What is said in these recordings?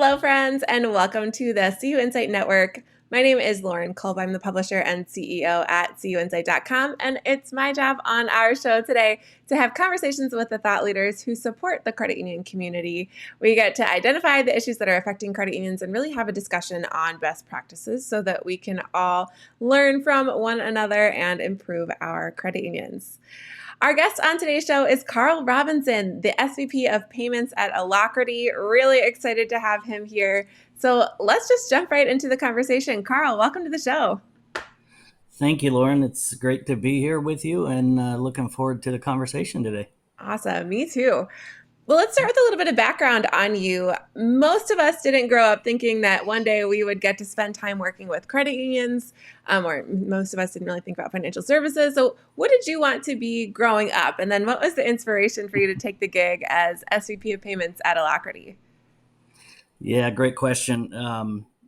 Hello, friends, and welcome to the CUInsight Network. My name is Lauren Culp. I'm the publisher and CEO at CUInsight.com, and it's my job on our show today to have conversations with the thought leaders who support the credit union community. We get to identify the issues that are affecting credit unions and really have a discussion on best practices so that we can all learn from one another and improve our credit unions. Our guest on today's show is Carl Robinson, the SVP of Payments at Alacrity. Really excited to have him here. So let's just jump right into the conversation. Carl, welcome to the show. Thank you, Lauren. It's great to be here with you and looking forward to the conversation today. Awesome. Me too. Well, let's start with a little bit of background on you. Most of us didn't grow up thinking that one day we would get to spend time working with credit unions, or most of us didn't really think about financial services. So what did you want to be growing up? And then what was the inspiration for you to take the gig as SVP of Payments at Alacrity? Yeah, great question.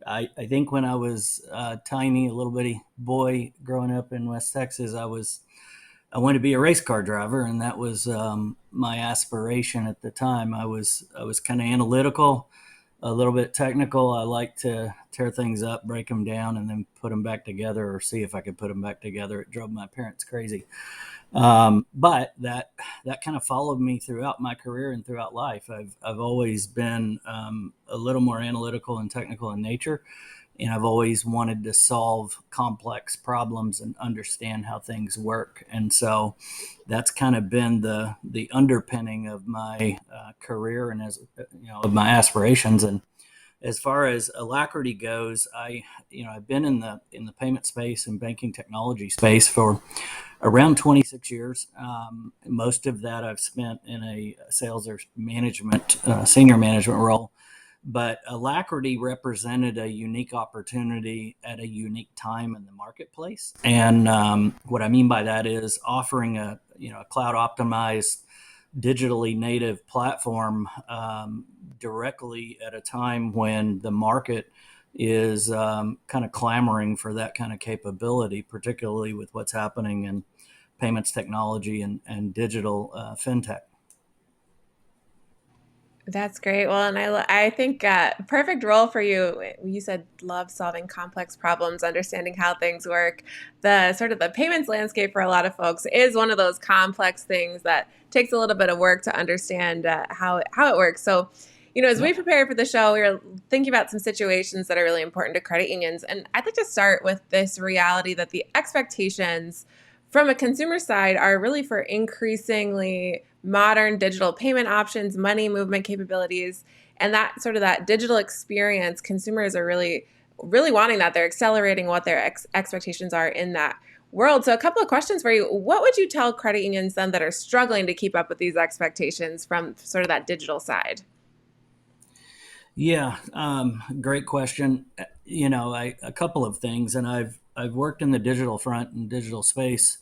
I think when I was tiny, a little bitty boy growing up in West Texas, I wanted to be a race car driver, and that was my aspiration at the time. I was kind of analytical, a little bit technical. I like to tear things up, break them down, and then put them back together, or see if I could put them back together. It drove my parents crazy, but that kind of followed me throughout my career and throughout life. I've always been a little more analytical and technical in nature. And I've always wanted to solve complex problems and understand how things work. And so that's kind of been the underpinning of my career and of my aspirations. And as far as Alacrity goes, I've been in the payment space and banking technology space for around 26 years. Most of that I've spent in a sales or management, senior management role. But Alacrity represented a unique opportunity at a unique time in the marketplace. And what I mean by that is offering a cloud optimized, digitally native platform directly at a time when the market is kind of clamoring for that kind of capability, particularly with what's happening in payments technology and digital fintech. That's great. Well, and I think perfect role for you. You said love solving complex problems, understanding how things work. The sort of the payments landscape for a lot of folks is one of those complex things that takes a little bit of work to understand how it works. So, as we prepare for the show, we were thinking about some situations that are really important to credit unions, and I'd like to start with this reality that the expectations from a consumer side are really for increasingly modern digital payment options, money movement capabilities, and that digital experience. Consumers are really, really wanting that. They're accelerating what their expectations are in that world. So a couple of questions for you. What would you tell credit unions then that are struggling to keep up with these expectations from sort of that digital side? Yeah, great question. A couple of things, and I've worked in the digital front and digital space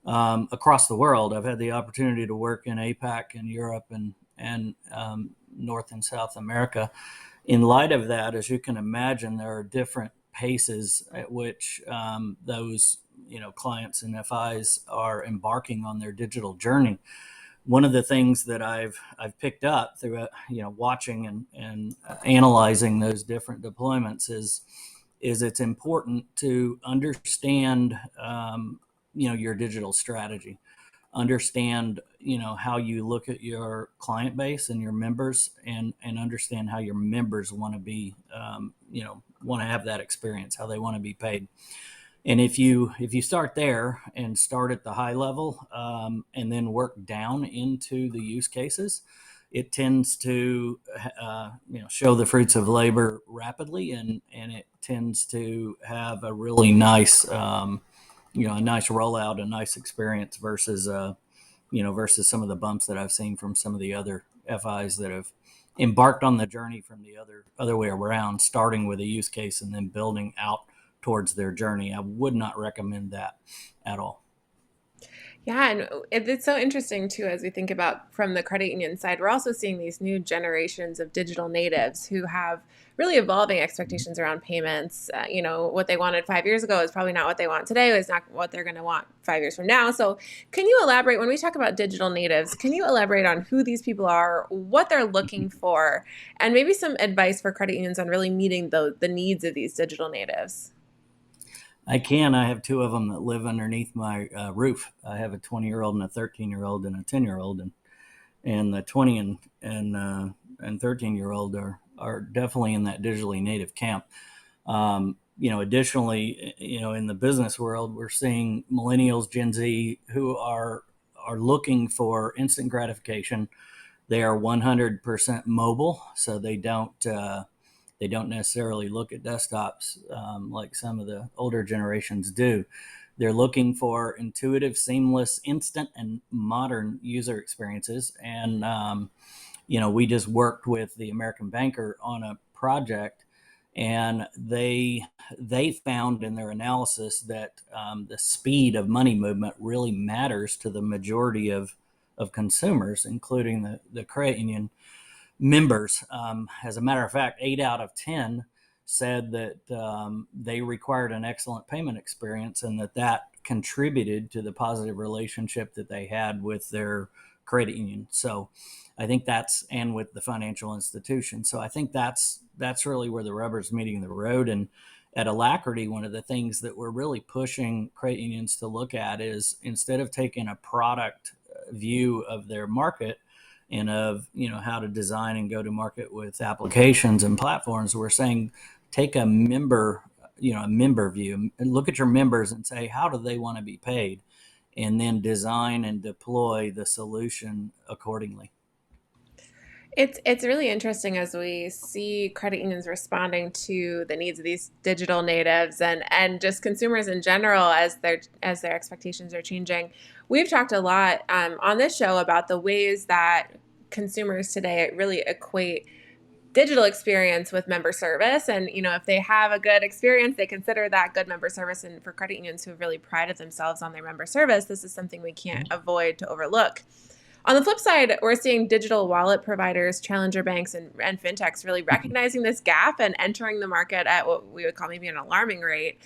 across the world. I've had the opportunity to work in APAC and Europe and North and South America. In light of that, as you can imagine, there are different paces at which those clients and FIs are embarking on their digital journey. One of the things that I've picked up through watching and analyzing those different deployments is it's important to understand your digital strategy, understand how you look at your client base and your members, and understand how your members want to be want to have that experience, how they want to be paid. And if you start there and start at the high level and then work down into the use cases, it tends to show the fruits of labor rapidly, and it tends to have a really nice a nice rollout, a nice experience versus versus some of the bumps that I've seen from some of the other FIs that have embarked on the journey from the other way around, starting with a use case and then building out towards their journey. I would not recommend that at all. Yeah, and it's so interesting too as we think about from the credit union side. We're also seeing these new generations of digital natives who have really evolving expectations around payments. What they wanted 5 years ago is probably not what they want today. Is not what they're going to want 5 years from now. So, can you elaborate when we talk about digital natives? Can you elaborate on who these people are, what they're looking for, and maybe some advice for credit unions on really meeting the needs of these digital natives? I can. I have two of them that live underneath my roof. I have a 20-year-old and a 13-year-old and a 10-year-old, and the 20 and 13-year-old are definitely in that digitally native camp. Additionally, in the business world, we're seeing millennials, Gen Z, who are looking for instant gratification. They are 100% mobile, so they don't necessarily look at desktops like some of the older generations do. They're looking for intuitive, seamless, instant, and modern user experiences. And we just worked with the American Banker on a project, and they found in their analysis that the speed of money movement really matters to the majority of consumers, including the credit union members. As a matter of fact, 8 out of 10 said that they required an excellent payment experience, and that contributed to the positive relationship that they had with their credit union. So I think and with the financial institution. So I think that's really where the rubber's meeting the road. And at Alacrity, one of the things that we're really pushing credit unions to look at is, instead of taking a product view of their market and of how to design and go to market with applications and platforms, we're saying take a member view and look at your members and say, how do they want to be paid, and then design and deploy the solution accordingly. It's really interesting as we see credit unions responding to the needs of these digital natives and just consumers in general as their expectations are changing. We've talked a lot on this show about the ways that consumers today really equate digital experience with member service, and if they have a good experience, they consider that good member service. And for credit unions who have really prided themselves on their member service, this is something we can't avoid to overlook. On the flip side, we're seeing digital wallet providers, challenger banks, and fintechs really recognizing this gap and entering the market at what we would call maybe an alarming rate.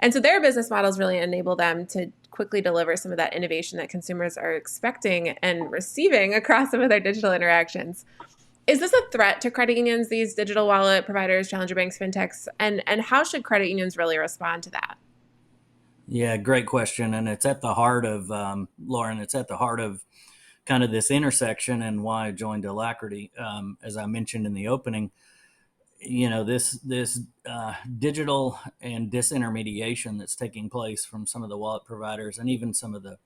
And so their business models really enable them to quickly deliver some of that innovation that consumers are expecting and receiving across some of their digital interactions. Is this a threat to credit unions, these digital wallet providers, challenger banks, fintechs, and how should credit unions really respond to that? Yeah, great question. And it's at the heart of, Lauren, it's at the heart of kind of this intersection and why I joined Alacrity. As I mentioned in the opening, this digital and disintermediation that's taking place from some of the wallet providers and even some of the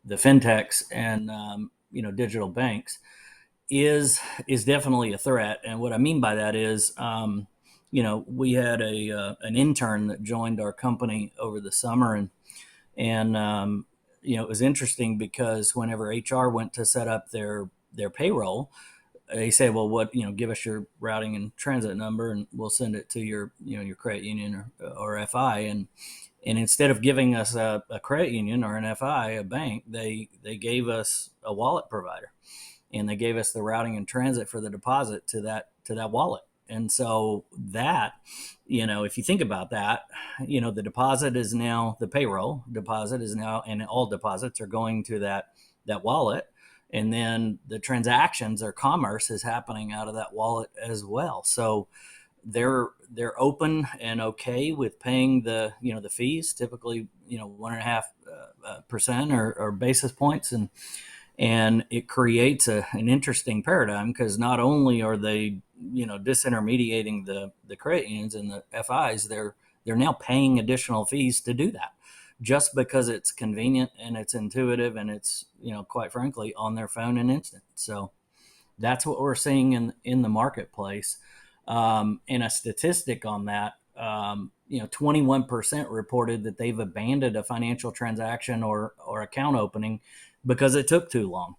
fintechs and digital banks is definitely a threat. And what I mean by that is, we had an intern that joined our company over the summer, and it was interesting because whenever HR went to set up their payroll, they say, well, give us your routing and transit number and we'll send it to your credit union or FI. And instead of giving us a credit union or an FI, a bank, they gave us a wallet provider, and they gave us the routing and transit for the deposit to that wallet. And so that, if you think about that, the deposit is now, the payroll deposit is now, and all deposits are going to that wallet. And then the transactions or commerce is happening out of that wallet as well. So they're open and okay with paying the fees, typically 1.5% or basis points, and it creates an interesting paradigm, because not only are they disintermediating the credit unions and the FIs, they're now paying additional fees to do that, just because it's convenient and it's intuitive and it's quite frankly on their phone and instant. So that's what we're seeing in the marketplace. And a statistic on that, 21% reported that they've abandoned a financial transaction or account opening because it took too long.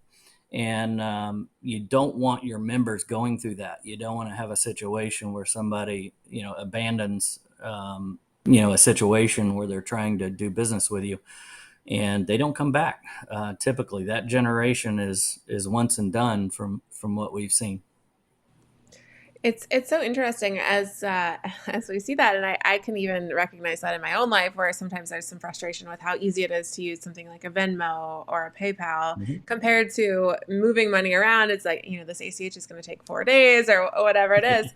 And you don't want your members going through that. You don't want to have a situation where somebody abandons a situation where they're trying to do business with you. and they don't come back. Typically, that generation is once and done from what we've seen. It's so interesting as we see that, and I can even recognize that in my own life, where sometimes there's some frustration with how easy it is to use something like a Venmo or a PayPal Mm-hmm. compared to moving money around. It's like, this ACH is going to take 4 days or whatever it is.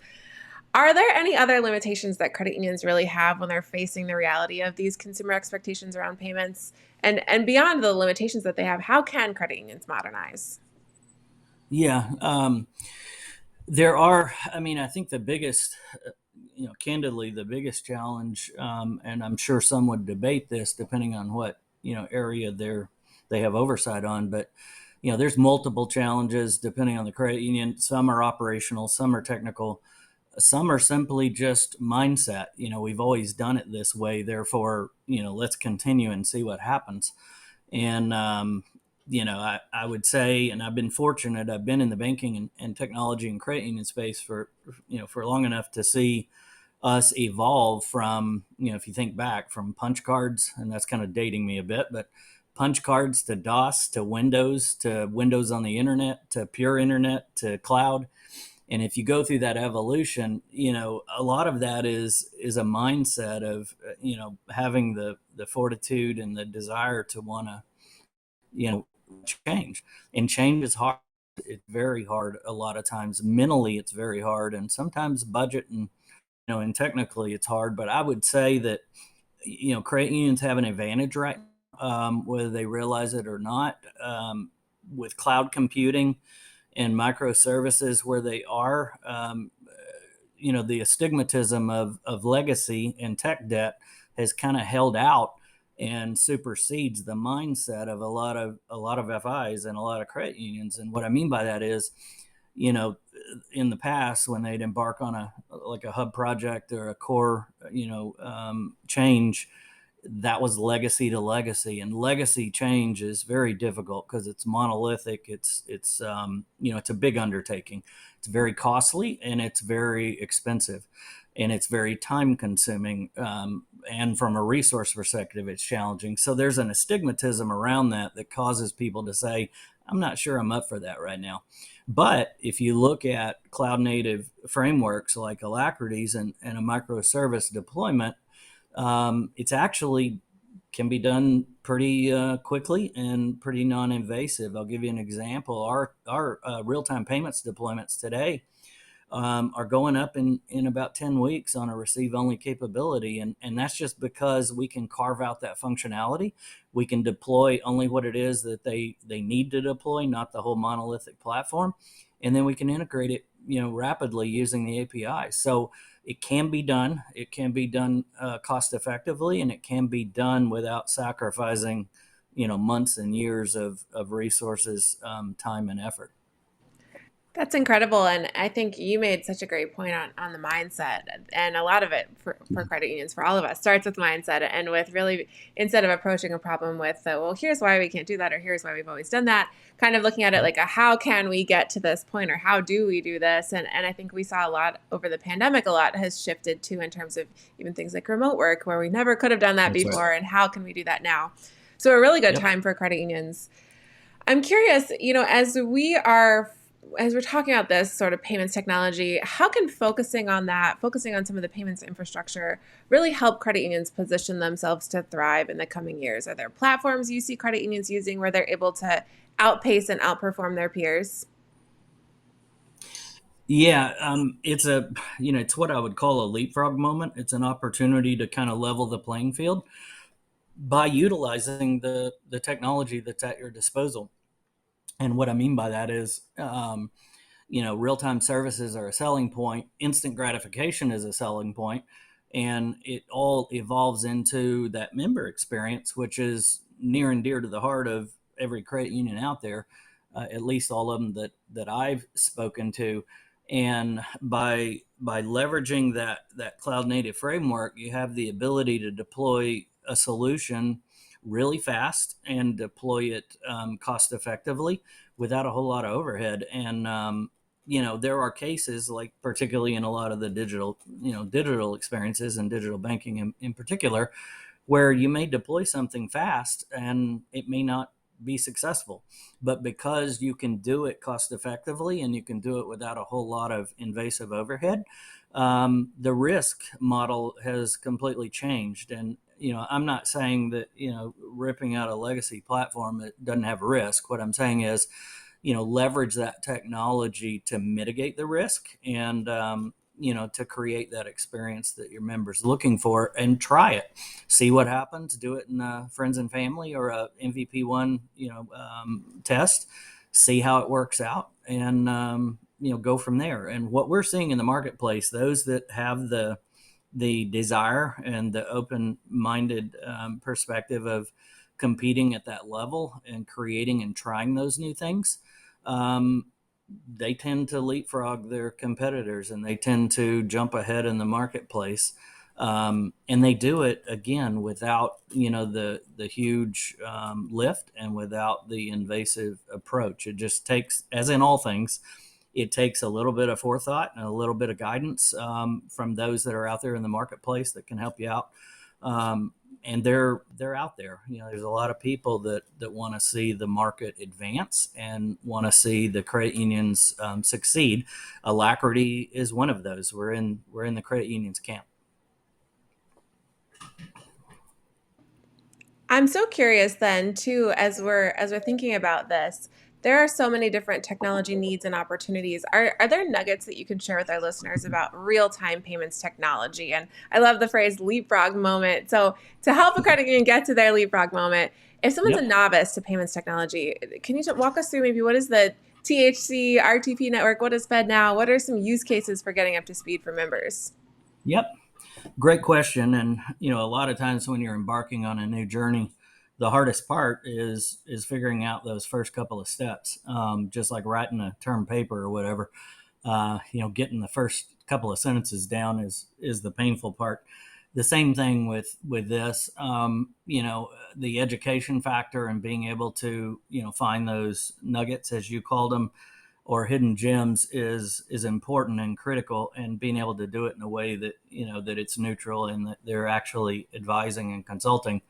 Are there any other limitations that credit unions really have when they're facing the reality of these consumer expectations around payments? And beyond the limitations that they have, how can credit unions modernize? Yeah, there are. I mean, I think the biggest, candidly, the biggest challenge, and I'm sure some would debate this depending on what area they have oversight on, but there's multiple challenges depending on the credit union. Some are operational, some are technical, some are simply just mindset. We've always done it this way, therefore, let's continue and see what happens. And I would say, and I've been fortunate, I've been in the banking and technology and credit union space for long enough to see us evolve from, if you think back, from punch cards, and that's kind of dating me a bit, but punch cards to DOS to Windows on the internet to pure internet to cloud. And if you go through that evolution, a lot of that is a mindset of having the fortitude and the desire to want to change. And change is hard. It's very hard a lot of times. Mentally, it's very hard, and sometimes budget and technically it's hard. But I would say that credit unions have an advantage right now, whether they realize it or not, with cloud computing and microservices where they are. The astigmatism of legacy and tech debt has kind of held out and supersedes the mindset of a lot of FIs and a lot of credit unions. And what I mean by that is, in the past when they'd embark on a hub project or a core change, that was legacy to legacy, and legacy change is very difficult because it's monolithic. It's a big undertaking. It's very costly and it's very expensive, and it's very time consuming. And from a resource perspective, it's challenging. So there's an astigmatism around that causes people to say, I'm not sure I'm up for that right now. But if you look at cloud native frameworks like Alacrity's and a microservice deployment, it's actually can be done pretty quickly and pretty non-invasive. I'll give you an example. Our real-time payments deployments today are going up in about 10 weeks on a receive-only capability, and that's just because we can carve out that functionality. We can deploy only what it is that they need to deploy, not the whole monolithic platform, and then we can integrate it rapidly using the API. So it can be done. It can be done cost effectively, and it can be done without sacrificing months and years of resources, time, and effort. That's incredible. And I think you made such a great point on the mindset. And a lot of it for credit unions, for all of us, starts with mindset and with really, instead of approaching a problem with, well, here's why we can't do that, or here's why we've always done that, kind of looking at it Yep. like how can we get to this point, or how do we do this? And I think we saw a lot over the pandemic, a lot has shifted too in terms of even things like remote work, where we never could have done that That's right. before. And how can we do that now? So a really good Yep. time for credit unions. I'm curious, as we're talking about this sort of payments technology, how can focusing on some of the payments infrastructure, really help credit unions position themselves to thrive in the coming years? Are there platforms you see credit unions using where they're able to outpace and outperform their peers? Yeah, it's what I would call a leapfrog moment. It's an opportunity to kind of level the playing field by utilizing the technology that's at your disposal. And what I mean by that is, real time services are a selling point, instant gratification is a selling point, and it all evolves into that member experience, which is near and dear to the heart of every credit union out there, at least all of them that I've spoken to. And by leveraging that cloud native framework, you have the ability to deploy a solution really fast and deploy it cost effectively without a whole lot of overhead. And there are cases, like particularly in a lot of the digital experiences and digital banking in particular, where you may deploy something fast and it may not be successful. But because you can do it cost effectively and you can do it without a whole lot of invasive overhead, the risk model has completely changed. And I'm not saying that ripping out a legacy platform that doesn't have risk. What I'm saying is, leverage that technology to mitigate the risk and to create that experience that your members looking for, and try it, see what happens, do it in a friends and family or a MVP one test, see how it works out, and go from there. And what we're seeing in the marketplace, those that have the desire and the open-minded perspective of competing at that level and creating and trying those new things, they tend to leapfrog their competitors and they tend to jump ahead in the marketplace. And they do it again without the huge lift and without the invasive approach. It just takes, as in all things, it takes a little bit of forethought and a little bit of guidance from those that are out there in the marketplace that can help you out. And they're out there. There's a lot of people that want to see the market advance and want to see the credit unions succeed. Alacrity is one of those. We're in the credit unions camp. I'm so curious then too, as we're thinking about this, there are so many different technology needs and opportunities. Are there nuggets that you can share with our listeners about real-time payments technology? And I love the phrase leapfrog moment. So to help a credit union get to their leapfrog moment, if someone's a Yep. novice to payments technology, can you walk us through maybe what is the THC, RTP network? What is FedNow? What are some use cases for getting up to speed for members? Yep. Great question. And a lot of times when you're embarking on a new journey, the hardest part is figuring out those first couple of steps. Just like writing a term paper or whatever. Getting the first couple of sentences down is the painful part. The same thing with this. The education factor and being able to find those nuggets, as you called them, or hidden gems, is important and critical, and being able to do it in a way that that it's neutral and that they're actually advising and consulting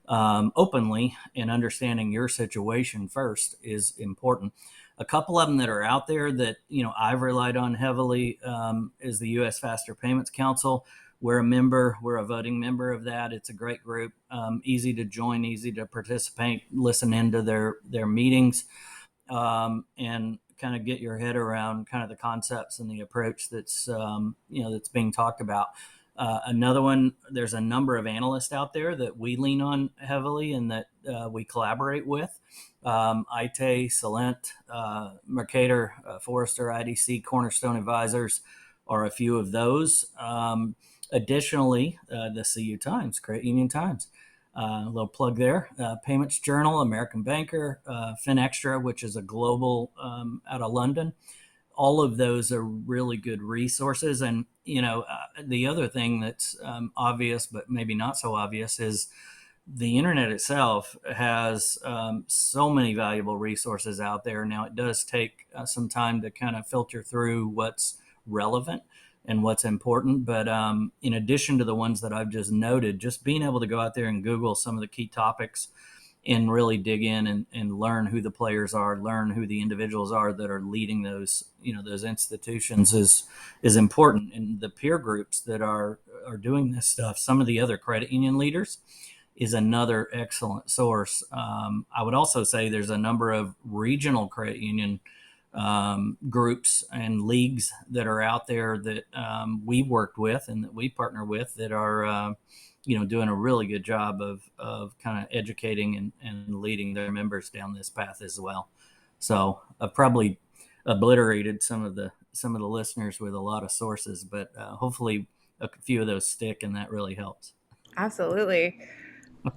openly, and understanding your situation first is important. A couple of them that are out there that I've relied on heavily is the U.S. Faster Payments Council. We're a voting member of that. It's a great group, easy to join, easy to participate, listen into their meetings, and kind of get your head around kind of the concepts and the approach that's being talked about. Another one, there's a number of analysts out there that we lean on heavily and that we collaborate with. IT, Salent, Mercator, Forrester, IDC, Cornerstone Advisors are a few of those. Additionally, the CU Times, Credit Union Times. A little plug there. Payments Journal, American Banker, FinExtra, which is a global out of London. All of those are really good resources. And, the other thing that's obvious, but maybe not so obvious, is the internet itself has so many valuable resources out there. Now, it does take some time to kind of filter through what's relevant and what's important. But in addition to the ones that I've just noted, just being able to go out there and Google some of the key topics and really dig in and learn who the players are, learn who the individuals are that are leading those institutions is important. And the peer groups that are doing this stuff, some of the other credit union leaders, is another excellent source. I would also say there's a number of regional credit union groups and leagues that are out there that we worked with and that we partner with that are doing a really good job of kind of educating and leading their members down this path as well. So I've probably obliterated some of the listeners with a lot of sources, but hopefully a few of those stick, and that really helps. Absolutely.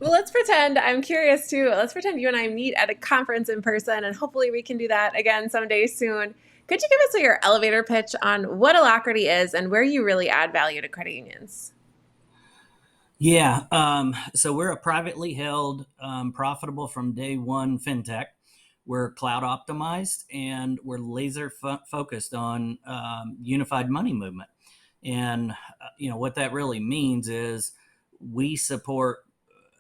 Well, let's pretend, I'm curious too. Let's pretend you and I meet at a conference in person, and hopefully we can do that again someday soon. Could you give us your elevator pitch on what Alacrity is and where you really add value to credit unions? Yeah. So we're a privately held, profitable from day one fintech. We're cloud optimized and we're laser focused on unified money movement. And what that really means is we support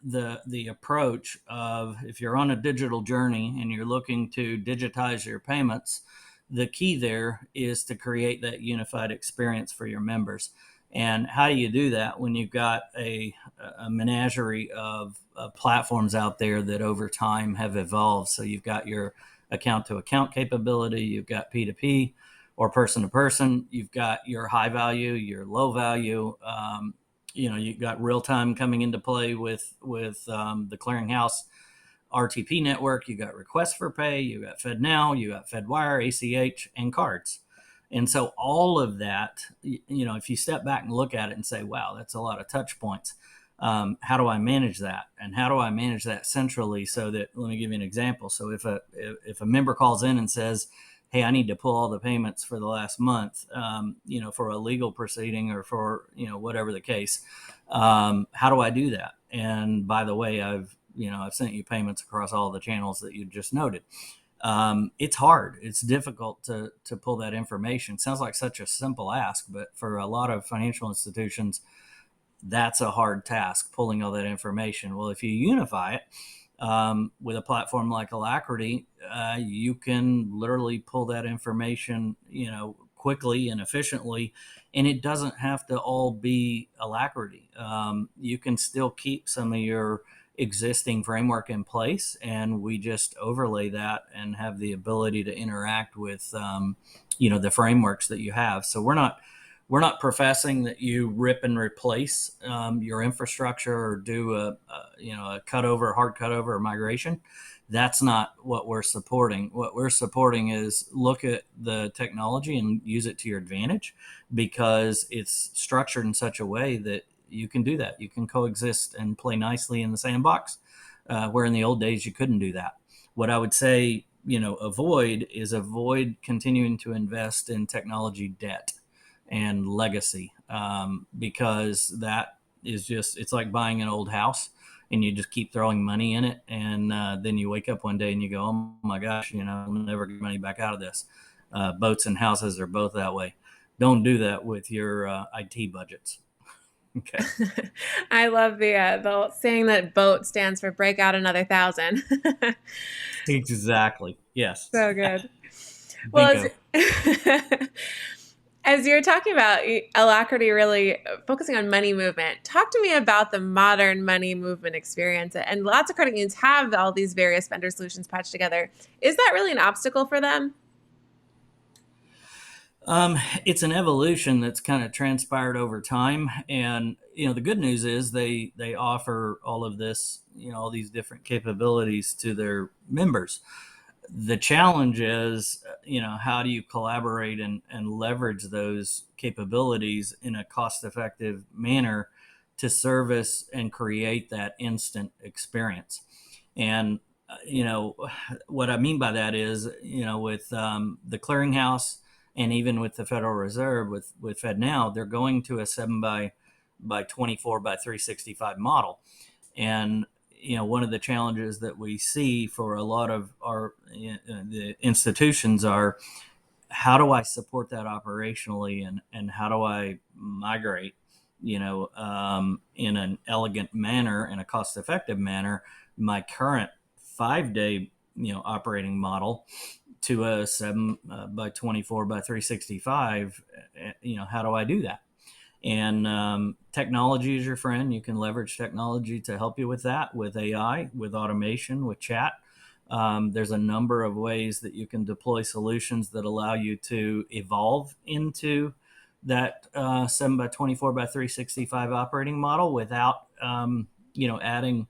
the approach of, if you're on a digital journey and you're looking to digitize your payments, the key there is to create that unified experience for your members. And how do you do that when you've got a menagerie of platforms out there that over time have evolved? So you've got your account to account capability, you've got P2P or person to person, you've got your high value, your low value. You've got real time coming into play with the clearinghouse RTP network. You got requests for pay, you got FedNow, you got FedWire, ACH, and cards. And so all of that, if you step back and look at it and say, wow, that's a lot of touch points. How do I manage that? And how do I manage that centrally so that, let me give you an example. So if a member calls in and says, hey, I need to pull all the payments for the last month, for a legal proceeding or for, whatever the case, how do I do that? And by the way, I've sent you payments across all the channels that you just noted. It's hard. It's difficult to pull that information. Sounds like such a simple ask, but for a lot of financial institutions, that's a hard task, pulling all that information. Well, if you unify it with a platform like Alacrity, you can literally pull that information, quickly and efficiently, and it doesn't have to all be Alacrity. You can still keep some of your existing framework in place, and we just overlay that and have the ability to interact with the frameworks that you have. So we're not professing that you rip and replace your infrastructure or do a hard cutover or migration. That's not what we're supporting. What we're supporting is look at the technology and use it to your advantage, because it's structured in such a way that you can do that. You can coexist and play nicely in the sandbox, where in the old days you couldn't do that. What I would say, avoid continuing to invest in technology debt and legacy, because that is just, it's like buying an old house and you just keep throwing money in it, and then you wake up one day and you go, oh my gosh, I'll never get money back out of this. Boats and houses are both that way. Don't do that with your IT budgets. Okay. I love the saying that BOAT stands for break out another thousand. Exactly. Yes. So good. Well, Bingo. as you're talking about Alacrity really focusing on money movement, talk to me about the modern money movement experience. And lots of credit unions have all these various vendor solutions patched together. Is that really an obstacle for them? It's an evolution that's kind of transpired over time, and the good news is they offer all of this, all these different capabilities to their members. The challenge is, how do you collaborate and leverage those capabilities in a cost-effective manner to service and create that instant experience? And what I mean by that is, with the clearinghouse and even with the Federal Reserve, with FedNow, they're going to a 7 by 24 by 365 model. And one of the challenges that we see for a lot of our the institutions are, how do I support that operationally, and how do I migrate, in an elegant manner, in a cost-effective manner, my current 5-day operating model to a 7 by 24 by 365. How do I do that? And technology is your friend. You can leverage technology to help you with that, with AI, with automation, with chat. There's a number of ways that you can deploy solutions that allow you to evolve into that 7 by 24 by 365 operating model without adding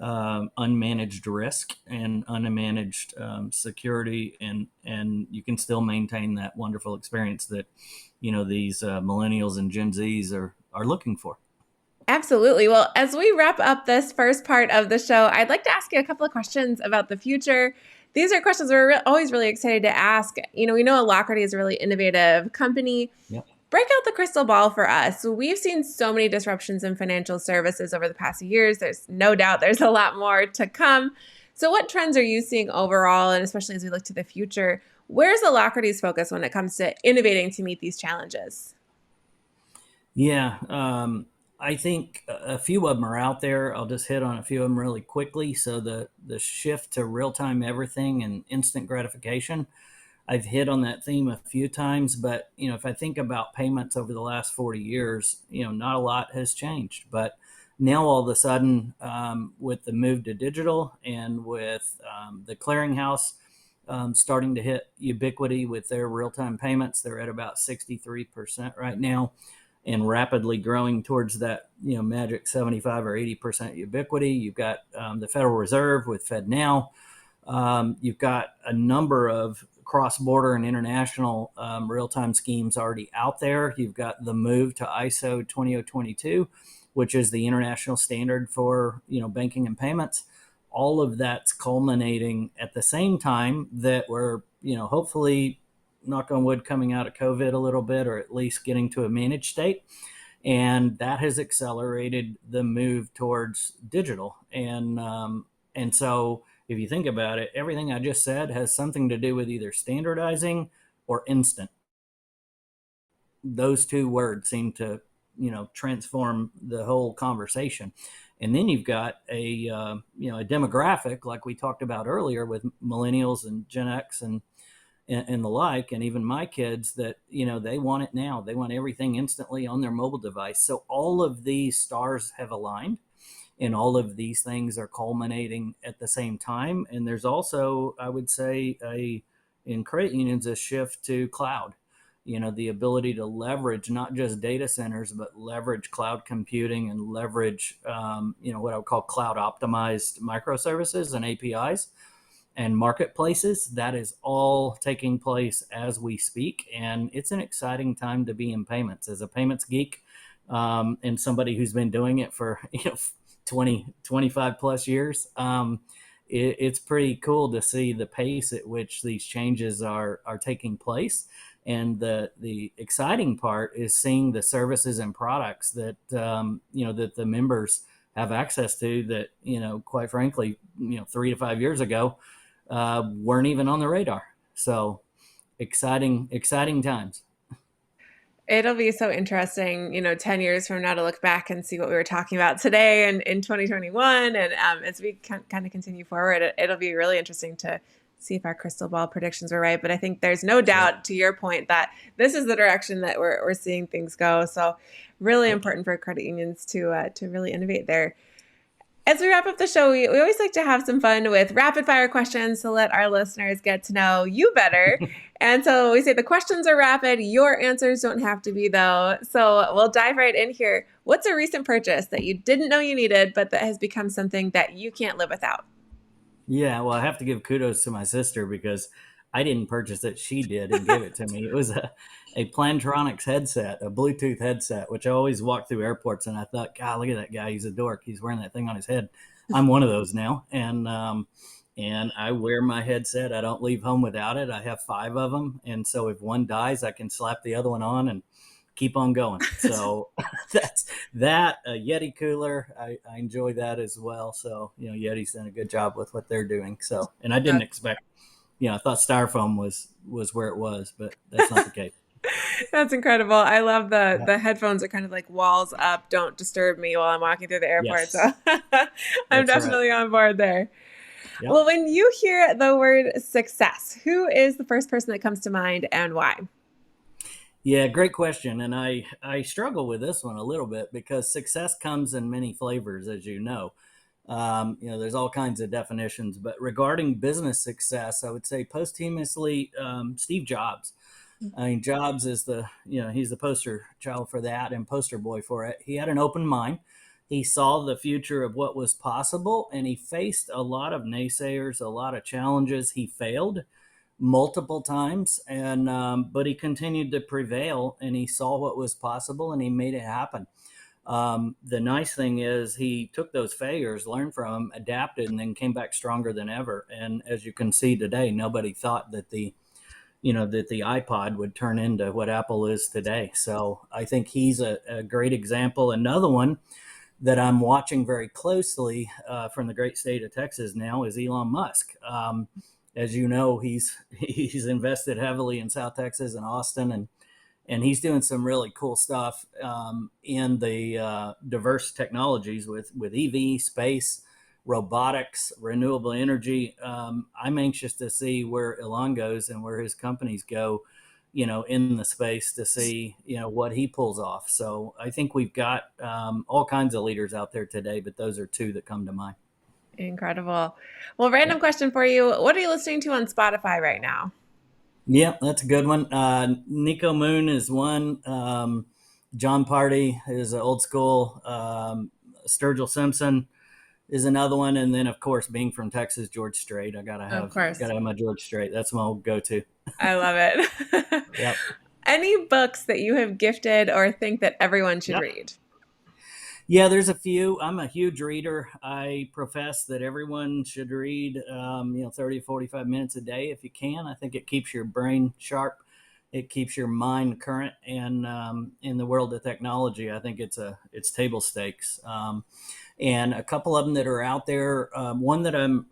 unmanaged risk and unmanaged security, and you can still maintain that wonderful experience that these millennials and Gen Zs are looking for. Absolutely. Well, as we wrap up this first part of the show, I'd like to ask you a couple of questions about the future. These are questions we're always really excited to ask. We know Alacrity is a really innovative company. Yep. Break out the crystal ball for us. We've seen so many disruptions in financial services over the past years. There's no doubt there's a lot more to come. So what trends are you seeing overall, and especially as we look to the future? Where's Alacrity's focus when it comes to innovating to meet these challenges? Yeah, I think a few of them are out there. I'll just hit on a few of them really quickly. So the shift to real time everything and instant gratification, I've hit on that theme a few times. But if I think about payments over the last 40 years, not a lot has changed. But now all of a sudden, with the move to digital and with the clearinghouse starting to hit ubiquity with their real time payments, they're at about 63% right now and rapidly growing towards that magic 75 or 80% ubiquity. You've got the Federal Reserve with FedNow. You've got a number of cross-border and international real-time schemes already out there. You've got the move to ISO 20022, which is the international standard for banking and payments. All of that's culminating at the same time that we're hopefully, knock on wood, coming out of COVID a little bit, or at least getting to a managed state. And that has accelerated the move towards digital. And so if you think about it, everything I just said has something to do with either standardizing or instant. Those two words seem to transform the whole conversation. And then you've got a a demographic like we talked about earlier with millennials and Gen X and the like, and even my kids, that they want it now. They want everything instantly on their mobile device. So all of these stars have aligned, and all of these things are culminating at the same time. And there's also, I would say, in credit unions, a shift to cloud. The ability to leverage not just data centers, but leverage cloud computing and leverage what I would call cloud optimized microservices and APIs and marketplaces. That is all taking place as we speak, and it's an exciting time to be in payments. As a payments geek, and somebody who's been doing it for 25 plus years, it's pretty cool to see the pace at which these changes are taking place. And the exciting part is seeing the services and products that that the members have access to that quite frankly 3 to 5 years ago weren't even on the radar. So exciting times. It'll be so interesting, 10 years from now to look back and see what we were talking about today and in 2021. And as we kind of continue forward, it'll be really interesting to see if our crystal ball predictions were right. But I think there's no doubt, to your point, that this is the direction that we're seeing things go. So really important for credit unions to really innovate there. As we wrap up the show, we always like to have some fun with rapid fire questions to let our listeners get to know you better. And so we say the questions are rapid. Your answers don't have to be, though. So we'll dive right in here. What's a recent purchase that you didn't know you needed, but that has become something that you can't live without? Yeah, well, I have to give kudos to my sister because I didn't purchase it. She did and gave it to me. It was a Plantronics headset, a Bluetooth headset, which I always walk through airports and I thought, God, look at that guy. He's a dork. He's wearing that thing on his head. I'm one of those now. And I wear my headset. I don't leave home without it. I have 5 of them. And so if one dies, I can slap the other one on and keep on going. So that's that. A Yeti cooler, I enjoy that as well. So Yeti's done a good job with what they're doing. So, and I didn't expect, I thought styrofoam was where it was, but that's not the case. That's incredible. I love the headphones are kind of like walls up. Don't disturb me while I'm walking through the airport. Yes, So I'm that's right. definitely on board there. Yep. Well, when you hear the word success, who is the first person that comes to mind and why? Yeah, great question. And I struggle with this one a little bit because success comes in many flavors, as you know. There's all kinds of definitions, but regarding business success, I would say posthumously, Steve Jobs. I mean, Jobs is he's the poster child for that and poster boy for it. He had an open mind. He saw the future of what was possible, and he faced a lot of naysayers, a lot of challenges. He failed multiple times, and but he continued to prevail, and he saw what was possible, and he made it happen. The nice thing is he took those failures, learned from them, adapted, and then came back stronger than ever. And as you can see today, nobody thought that the iPod would turn into what Apple is today. So I think he's a great example. Another one that I'm watching very closely from the great state of Texas now is Elon Musk. As you know, he's invested heavily in South Texas and Austin and he's doing some really cool stuff in the diverse technologies with EV, space, robotics, renewable energy. I'm anxious to see where Elon goes and where his companies go, in the space, to see, what he pulls off. So I think we've got all kinds of leaders out there today, but those are two that come to mind. Incredible. Well, random Yeah. question for you. What are you listening to on Spotify right now? Yeah, that's a good one. Nico Moon is one. John Party is an old school. Sturgill Simpson is another one, and then of course, being from Texas, George Strait. I gotta Of have course. gotta have my George Strait. That's my old go-to. I love it. Yep. Any books that you have gifted or think that everyone should Yep. read? Yeah, there's a few. I'm a huge reader. I profess that everyone should read, 30 to 45 minutes a day if you can. I think it keeps your brain sharp. It keeps your mind current. And in the world of technology, I think it's table stakes. And a couple of them that are out there. One that I'm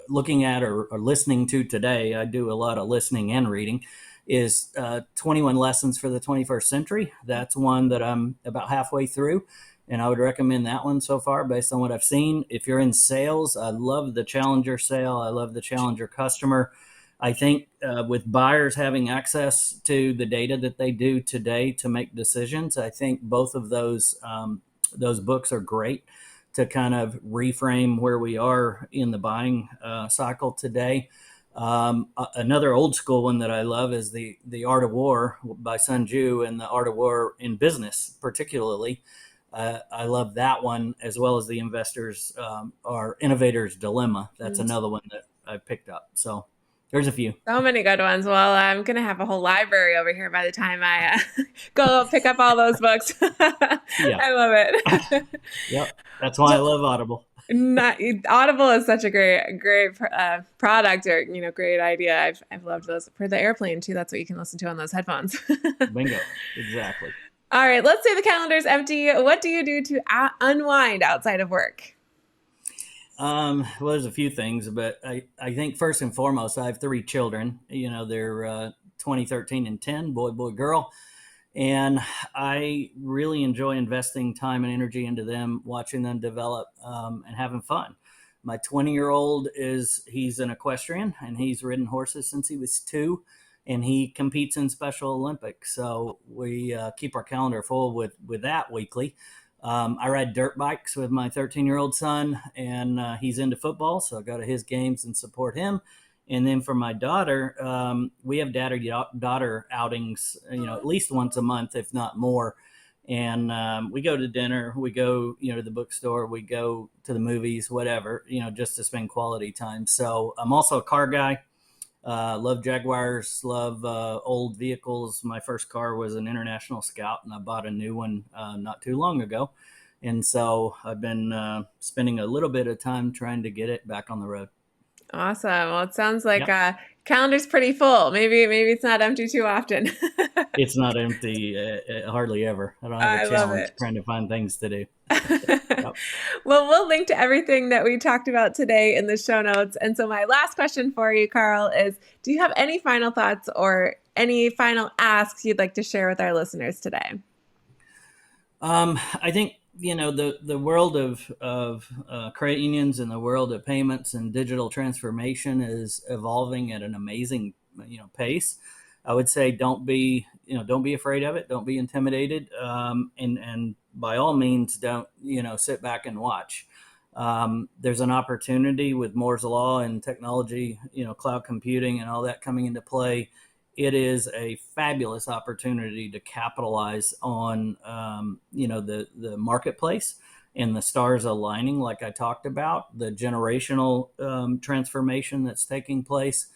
looking at or listening to today, I do a lot of listening and reading, is 21 Lessons for the 21st Century. That's one that I'm about halfway through, and I would recommend that one so far based on what I've seen. If you're in sales, I love the Challenger sale. I love the Challenger customer. I think with buyers having access to the data that they do today to make decisions, I think both of those books are great to kind of reframe where we are in the buying cycle today. Another old school one that I love is the Art of War by Sun Tzu, and the Art of War in Business, particularly. I love that one, as well as the Investors or Innovators Dilemma. That's another one that I picked up. So there's a few. So many good ones. Well, I'm going to have a whole library over here by the time I go pick up all those books. Yeah. I love it. Yep. That's why I Well, love Audible. not, Audible is such a great product, or great idea. I've loved those for the airplane too. That's what you can listen to on those headphones. Bingo. Exactly. All right, let's say the calendar's empty. What do you do to unwind outside of work? Well, there's a few things, but I think first and foremost, I have three children. They're 20, 13, and 10, boy, boy, girl. And I really enjoy investing time and energy into them, watching them develop and having fun. My 20-year-old he's an equestrian, and he's ridden horses since he was 2, and he competes in Special Olympics. So we keep our calendar full with that weekly. I ride dirt bikes with my 13-year-old son, and he's into football, so I go to his games and support him. And then for my daughter, we have daughter outings, at least once a month, if not more. And we go to dinner, we go, to the bookstore, we go to the movies, whatever, just to spend quality time. So I'm also a car guy. Love Jaguars, love old vehicles. My first car was an International Scout, and I bought a new one not too long ago. And so I've been spending a little bit of time trying to get it back on the road. Awesome. Well, it sounds like Yep. calendar's pretty full. Maybe it's not empty too often. It's not empty hardly ever. I don't have a I love challenge it. trying to find things to do. Yep. Well, we'll link to everything that we talked about today in the show notes. And so my last question for you, Carl, is do you have any final thoughts or any final asks you'd like to share with our listeners today? I think the world of credit unions and the world of payments and digital transformation is evolving at an amazing pace. I would say don't be afraid of it. Don't be intimidated. And by all means, don't sit back and watch. There's an opportunity with Moore's law and technology, cloud computing and all that coming into play. It is a fabulous opportunity to capitalize on, the marketplace and the stars aligning, like I talked about, the generational transformation that's taking place.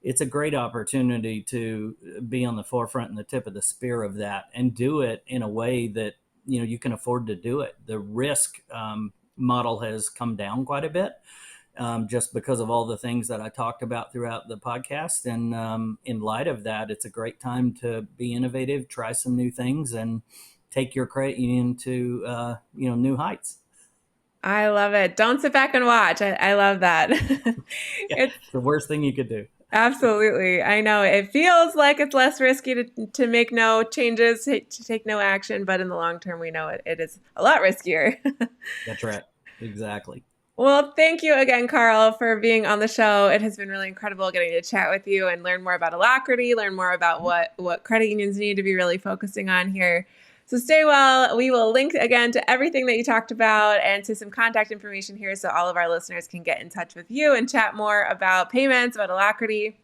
It's a great opportunity to be on the forefront and the tip of the spear of that, and do it in a way that you can afford to do it. The risk model has come down quite a bit. Just because of all the things that I talked about throughout the podcast. And in light of that, it's a great time to be innovative, try some new things, and take your credit union to new heights. I love it. Don't sit back and watch. I love that. Yeah, It's it's the worst thing you could do. Absolutely. I know it feels like it's less risky to make no changes, to take no action, but in the long term, we know it is a lot riskier. That's right. Exactly. Well, thank you again, Carl, for being on the show. It has been really incredible getting to chat with you and learn more about Alacrity, learn more about what credit unions need to be really focusing on here. So stay well. We will link again to everything that you talked about and to some contact information here so all of our listeners can get in touch with you and chat more about payments, about Alacrity.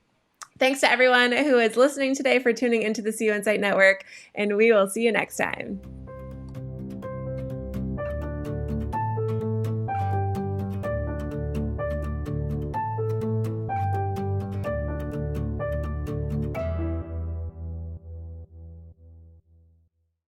Thanks to everyone who is listening today for tuning into the CUInsight Network, and we will see you next time.